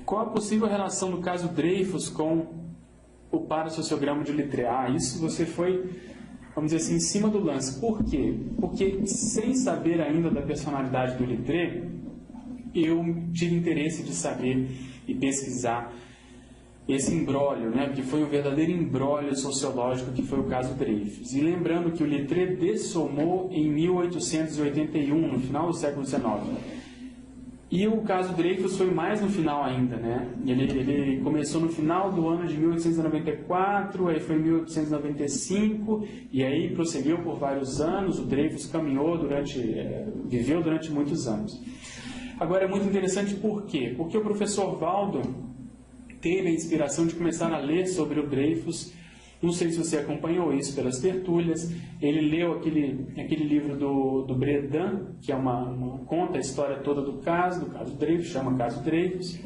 Qual a possível relação do caso Dreyfus com o parassociograma de Littré? Isso você foi, vamos dizer assim, em cima do lance. Por quê? Porque, sem saber ainda da personalidade do Littré, eu tive interesse de saber e pesquisar esse imbróglio, né, que foi um verdadeiro imbróglio sociológico, que foi o caso Dreyfus. E lembrando que o Littré dessomou em 1881, no final do século XIX. E o caso Dreyfus foi mais no final ainda, né? Ele começou no final do ano de 1894, aí foi em 1895, e aí prosseguiu por vários anos. O Dreyfus viveu durante muitos anos. Agora, é muito interessante por quê? Porque o professor Waldo teve a inspiração de começar a ler sobre o Dreyfus. Não sei se você acompanhou isso pelas tertúlias. Ele leu aquele livro do Bredan, que conta a história toda do caso Dreyfus, chama Caso Dreyfus.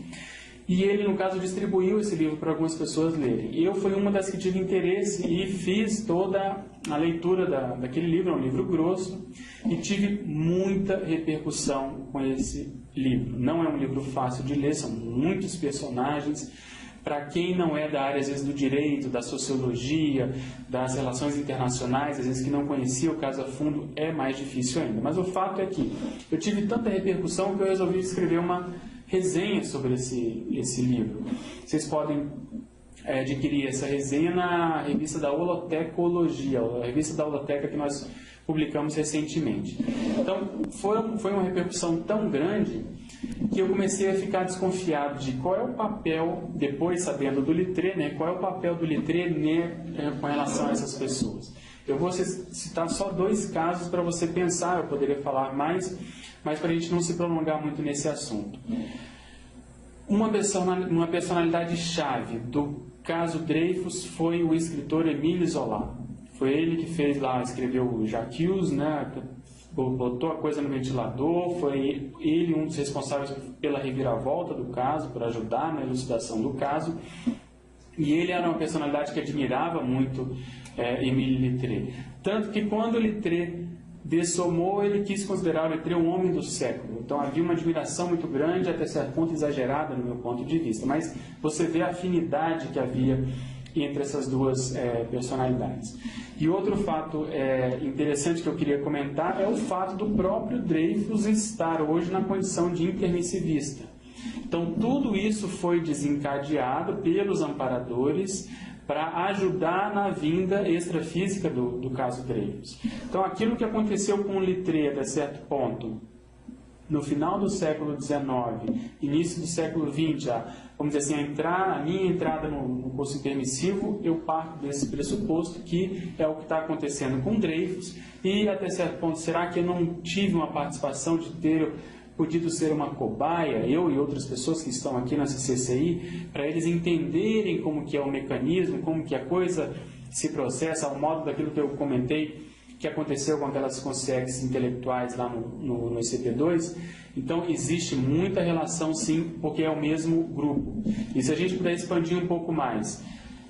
E ele, no caso, distribuiu esse livro para algumas pessoas lerem. E eu fui uma das que tive interesse e fiz toda a leitura daquele livro, é um livro grosso, e tive muita repercussão com esse livro. Não é um livro fácil de ler, são muitos personagens. Para quem não é da área, às vezes, do direito, da sociologia, das relações internacionais, às vezes que não conhecia o caso a fundo, é mais difícil ainda. Mas o fato é que eu tive tanta repercussão que eu resolvi escrever uma resenha sobre esse livro. Vocês podem adquirir essa resenha na revista da Holotecologia, a revista da Holoteca que nós publicamos recentemente. Então, foi uma repercussão tão grande que eu comecei a ficar desconfiado de qual é o papel, depois sabendo do Littré, né, qual é o papel do Littré, né, com relação a essas pessoas. Eu vou citar só 2 casos para você pensar, eu poderia falar mais, mas para a gente não se prolongar muito nesse assunto. Uma personalidade-chave do caso Dreyfus foi o escritor Émile Zola. Foi ele que escreveu o J'accuse, né, botou a coisa no ventilador, foi ele um dos responsáveis pela reviravolta do caso, por ajudar na elucidação do caso. E ele era uma personalidade que admirava muito Émile Littré. Tanto que quando Littré dessomou, ele quis considerar o Littré um homem do século. Então havia uma admiração muito grande, até certo ponto exagerada no meu ponto de vista. Mas você vê a afinidade que havia entre essas duas personalidades. E outro fato interessante que eu queria comentar é o fato do próprio Dreyfus estar hoje na condição de intermissivista. Então tudo isso foi desencadeado pelos amparadores para ajudar na vinda extrafísica do caso Dreyfus. Então aquilo que aconteceu com o Littré até certo ponto, no final do século XIX, início do século XX, vamos dizer assim, a minha entrada no curso intermissivo, eu parto desse pressuposto que é o que está acontecendo com Dreyfus, e até certo ponto, será que eu não tive uma participação de ter podido ser uma cobaia, eu e outras pessoas que estão aqui na CCCI, para eles entenderem como que é o mecanismo, como que a coisa se processa, ao modo daquilo que eu comentei, que aconteceu com aquelas consciências intelectuais lá no ICP2. Então existe muita relação sim, porque é o mesmo grupo. E se a gente puder expandir um pouco mais,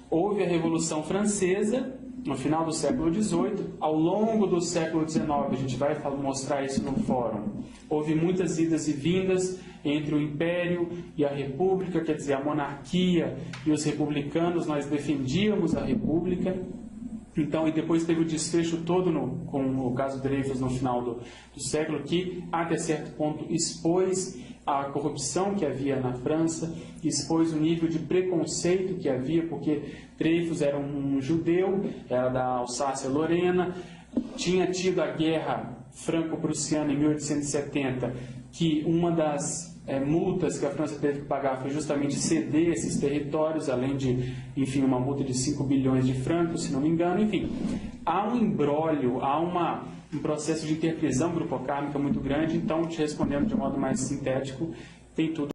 houve a Revolução Francesa no final do século XVIII, ao longo do século XIX, a gente vai mostrar isso no fórum, houve muitas idas e vindas entre o Império e a República, quer dizer, a monarquia e os republicanos, nós defendíamos a República. Então, e depois teve o desfecho todo com o caso Dreyfus no final do século, que até certo ponto expôs a corrupção que havia na França, expôs o nível de preconceito que havia, porque Dreyfus era um judeu, era da Alsácia-Lorena, tinha tido a guerra franco-prussiana em 1870, que uma das multas que a França teve que pagar foi justamente ceder esses territórios, além de, enfim, uma multa de 5 bilhões de francos, se não me engano. Enfim, há um imbróglio, há um processo de interprisão grupocármica muito grande. Então, te respondendo de modo mais sintético, tem tudo